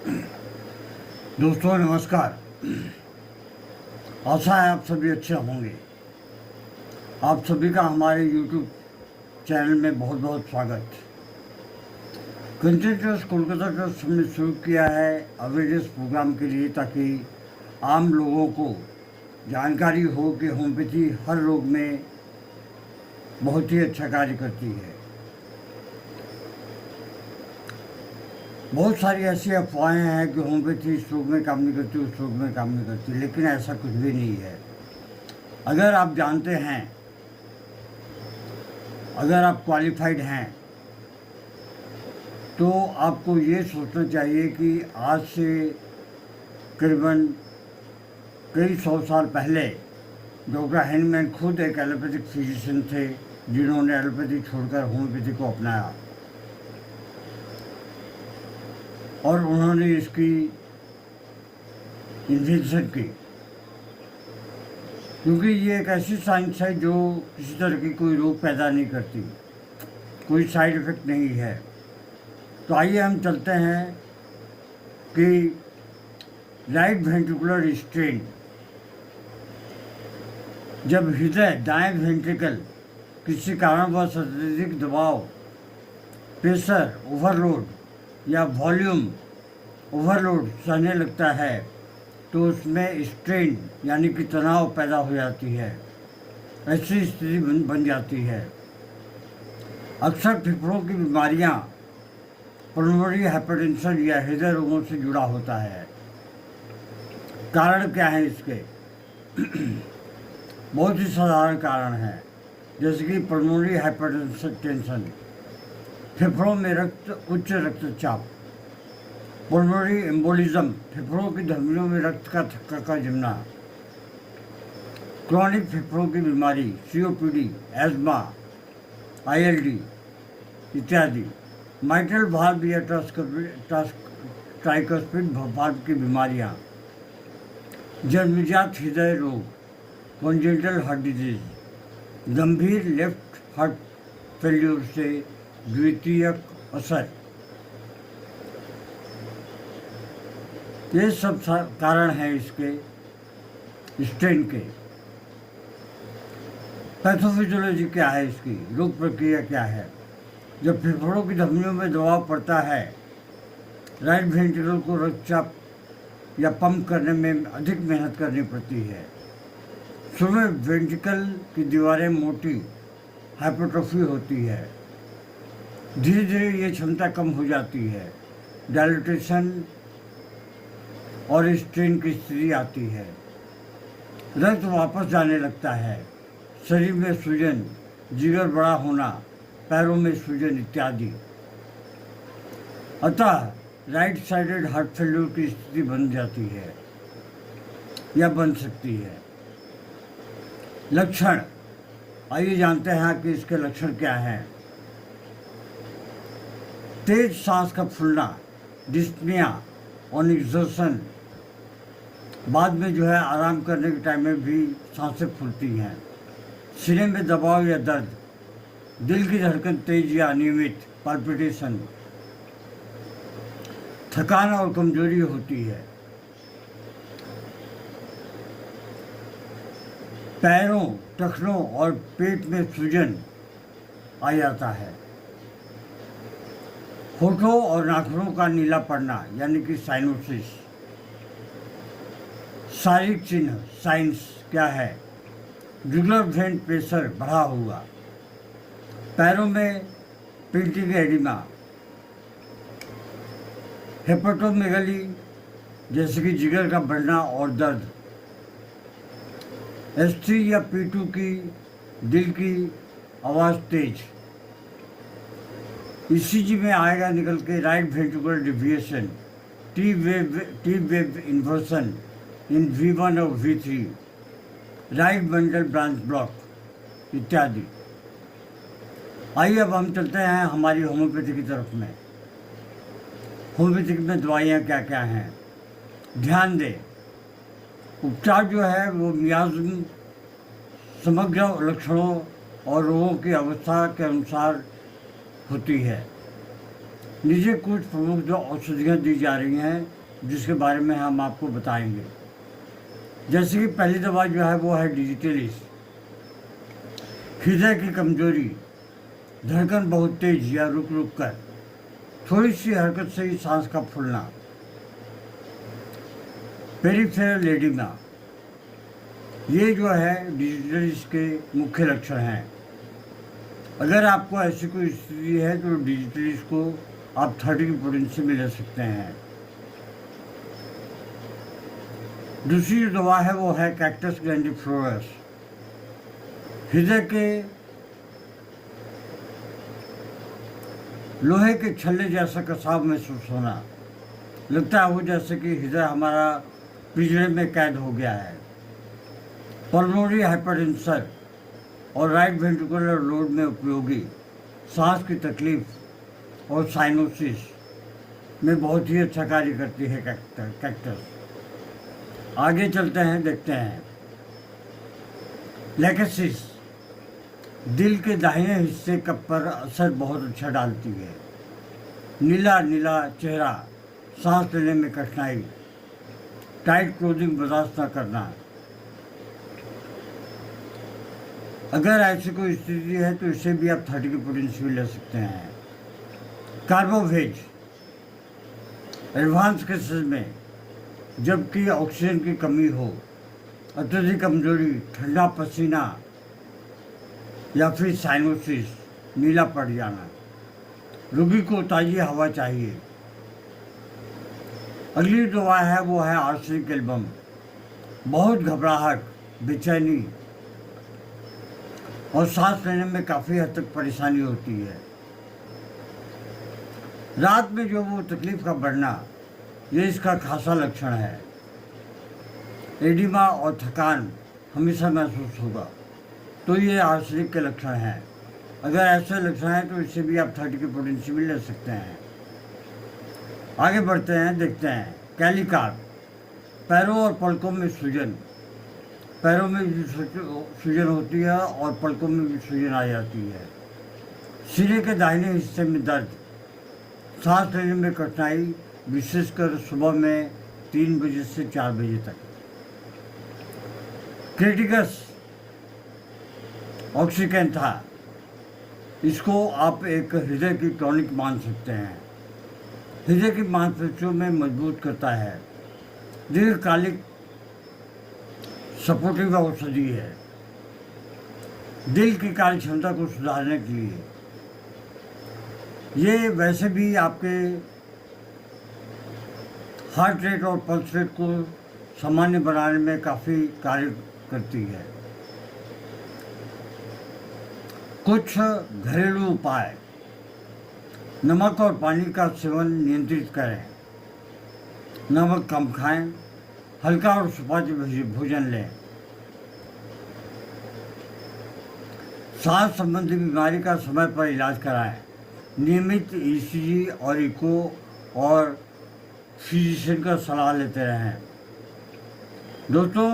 दोस्तों नमस्कार। आशा है आप सभी अच्छे होंगे। आप सभी का हमारे YouTube चैनल में बहुत बहुत स्वागत। कंटेंट ट्रस्ट कोलकाता ट्रस्ट हमने शुरू किया है अवेयरनेस प्रोग्राम के लिए, ताकि आम लोगों को जानकारी हो कि होम्योपैथी हर रोग में बहुत ही अच्छा कार्य करती है। बहुत सारी ऐसी अफवाहें हैं कि होम्योपैथी इस रोग में काम नहीं करती, उस रोग में काम नहीं करती, लेकिन ऐसा कुछ भी नहीं है। अगर आप जानते हैं, अगर आप क्वालिफाइड हैं, तो आपको ये सोचना चाहिए कि आज से करीबन कई 100 साल पहले डॉक्टर हेनमैन खुद एक एलोपैथिक फिजिशियन थे, जिन्होंने एलोपैथी छोड़कर होम्योपैथी को अपनाया और उन्होंने इसकी इन्वेंशन की, क्योंकि ये एक ऐसी साइंस है जो किसी तरह की कोई रोग पैदा नहीं करती, कोई साइड इफ़ेक्ट नहीं है। तो आइए हम चलते हैं कि राइट वेंट्रिकुलर स्ट्रेन, जब हृदय दाएं वेंट्रिकल किसी कारणवश अत्यधिक दबाव, प्रेशर ओवरलोड या वॉल्यूम ओवरलोड सहने लगता है, तो उसमें स्ट्रेन यानी कि तनाव पैदा हो जाती है। ऐसी स्थिति बन जाती है। अक्सर फेफड़ों की बीमारियां पल्मोनरी हाइपरटेंशन या हृदय रोगों से जुड़ा होता है। कारण क्या है इसके? बहुत ही साधारण कारण है, जैसे कि पल्मोनरी हाइपरटेंशन, फेफड़ों में उच्च रक्तचाप, पल्मोनरी एम्बोलिज्म, फेफड़ों की धमनियों में रक्त का थक्का का जमना, क्रॉनिक फेफड़ों की बीमारी, सीओपीडी, एज्मा, आईएलडी इत्यादि, माइट्रल वाल्व या ट्राइकस्पिड वाल्व की बीमारियां, जन्मजात हृदय रोग, कॉन्जेनिटल हार्ट डिजीज, गंभीर लेफ्ट हार्ट फेल्यूर से द्वितीयक असर, ये सब कारण हैं इसके स्ट्रेन के। पैथोफिजियोलॉजी क्या है इसकी, रोग प्रक्रिया क्या है? जब फेफड़ों की धमनियों में दबाव पड़ता है, राइट वेंट्रिकल को रक्तचाप या पंप करने में अधिक मेहनत करनी पड़ती है। सुबह वेंट्रिकल की दीवारें मोटी, हाइपरट्रोफी होती है, धीरे धीरे ये क्षमता कम हो जाती है, डायलिटेशन और स्ट्रेन की स्थिति आती है, रक्त वापस जाने लगता है, शरीर में सूजन, जिगर बड़ा होना, पैरों में सूजन इत्यादि। अतः राइट साइडेड हार्ट फेल्यूर की स्थिति बन जाती है या बन सकती है। लक्षण, आइए जानते हैं कि इसके लक्षण क्या हैं। तेज सांस का फूलना, डिस्पनिया और एक्सर्शन, बाद में जो है आराम करने के टाइम में भी सांसें फूलती हैं। सीने में दबाव या दर्द, दिल की धड़कन तेज या अनियमित पाल्पिटेशन, थकान और कमजोरी होती है। पैरों, टखनों और पेट में सूजन आ जाता है। होठों और नाखूनों का नीला पड़ना यानी कि साइनोसिस। शारीरिक चिन्ह, साइंस क्या है? जुगुलर वेन प्रेशर बढ़ा हुआ, पैरों में पिल्टिंग एडिमा, हेपेटोमेगाली जैसे कि जिगर का बढ़ना और दर्द, S3 या P2 की दिल की आवाज़ तेज। ECG में आएगा निकल के right ventricular deviation, T wave inversion in V1 और V3, right bundle branch block इत्यादि। आइए अब हम चलते हैं हमारी होम्योपैथी की तरफ में। होम्योपैथी में दवाइयाँ क्या क्या हैं? ध्यान दें, उपचार जो है वो मियाज़म समग्र लक्षणों और रोगों की अवस्था के अनुसार होती है। नीचे कुछ प्रमुख जो औषधियाँ दी जा रही हैं जिसके बारे में हम आपको बताएंगे। जैसे कि पहली दवा जो है वो है डिजिटलिस। हृदय की कमजोरी, धड़कन बहुत तेज या रुक रुक कर, थोड़ी सी हरकत से ही सांस का फूलना। पेरिफेरल एडिमा, ये जो है डिजिटलिस के मुख्य लक्षण हैं। अगर आपको ऐसी कोई स्थिति है तो डिजिटलिस को आप 30 की पोटेंसी में ले सकते हैं। दूसरी जो दवा है वो है कैक्टस ग्रैंडिफ्लोरस। हृदय के लोहे के छल्ले जैसा कसाव महसूस होना, लगता है वो जैसे कि हृदय हमारा पिंजरे में कैद हो गया है। पल्मोनरी हाइपरटेंशन और राइट वेंट्रिकुलर लोड में उपयोगी, सांस की तकलीफ और साइनोसिस में बहुत ही अच्छा कार्य करती है कैक्टस। आगे चलते हैं, देखते हैं। लेकेसिस, दिल के दाहिने हिस्से कप पर असर बहुत अच्छा डालती है। नीला नीला चेहरा, सांस लेने में कठिनाई, टाइट क्लोथिंग बर्दाश्त न करना। अगर ऐसी कोई स्थिति है तो इसे भी आप 30 की पोटेंसी में ले सकते हैं। कार्बोवेज, एडवांस केसेस में जबकि ऑक्सीजन की कमी हो, अत्यधिक कमजोरी, ठंडा पसीना या फिर साइनोसिस, नीला पड़ जाना, रोगी को ताज़ी हवा चाहिए। अगली दवा है वो है आर्सेनिक एल्बम। बहुत घबराहट, बेचैनी और सांस लेने में काफ़ी हद तक परेशानी होती है। रात में जो वो तकलीफ का बढ़ना, ये इसका खासा लक्षण है। एडिमा और थकान हमेशा महसूस होगा, तो ये आर्सेनिक के लक्षण हैं। अगर ऐसे लक्षण हैं तो इससे भी आप 30 की पोटेंसी में ले सकते हैं। आगे बढ़ते हैं, देखते हैं। कैलिकार्प, पैरों और पलकों में सूजन, पैरों में भी सूजन होती है और पलकों में भी सूजन आ जाती है। सीने के दाहिने हिस्से में दर्द, सांस लेने में कठिनाई, विशेषकर सुबह में 3 बजे से 4 बजे तक। क्रिटिकस ऑक्सीकेंथा, इसको आप एक हृदय की टॉनिक मान सकते हैं। हृदय की मांसपेशियों में मजबूत करता है। दीर्घकालिक सपोर्टिव औषधि है। दिल की कार्य क्षमता को सुधारने के लिए। ये वैसे भी आपके हार्ट रेट और पल्स रेट को सामान्य बनाने में काफ़ी कार्य करती है। कुछ घरेलू उपाय। नमक और पानी का सेवन नियंत्रित करें। नमक कम खाएं, हल्का और सुपाच्य भोजन लें। सांस संबंधी बीमारी का समय पर इलाज कराएं। नियमित ईसीजी और इको और फिजिशियन का सलाह लेते रहें। दोस्तों,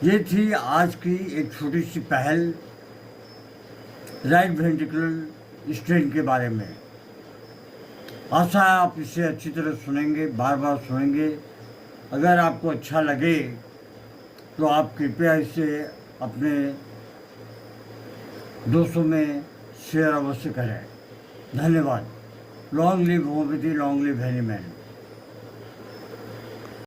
ये थी आज की एक छोटी सी पहल राइट वेंट्रिकुलर स्टेंट के बारे में। आशा है आप इसे अच्छी तरह सुनेंगे, बार बार सुनेंगे। अगर आपको अच्छा लगे तो आप कृपया इसे अपने दोस्तों में शेयर अवश्य करें। धन्यवाद। Long live homeopathy, long live Hahnemann.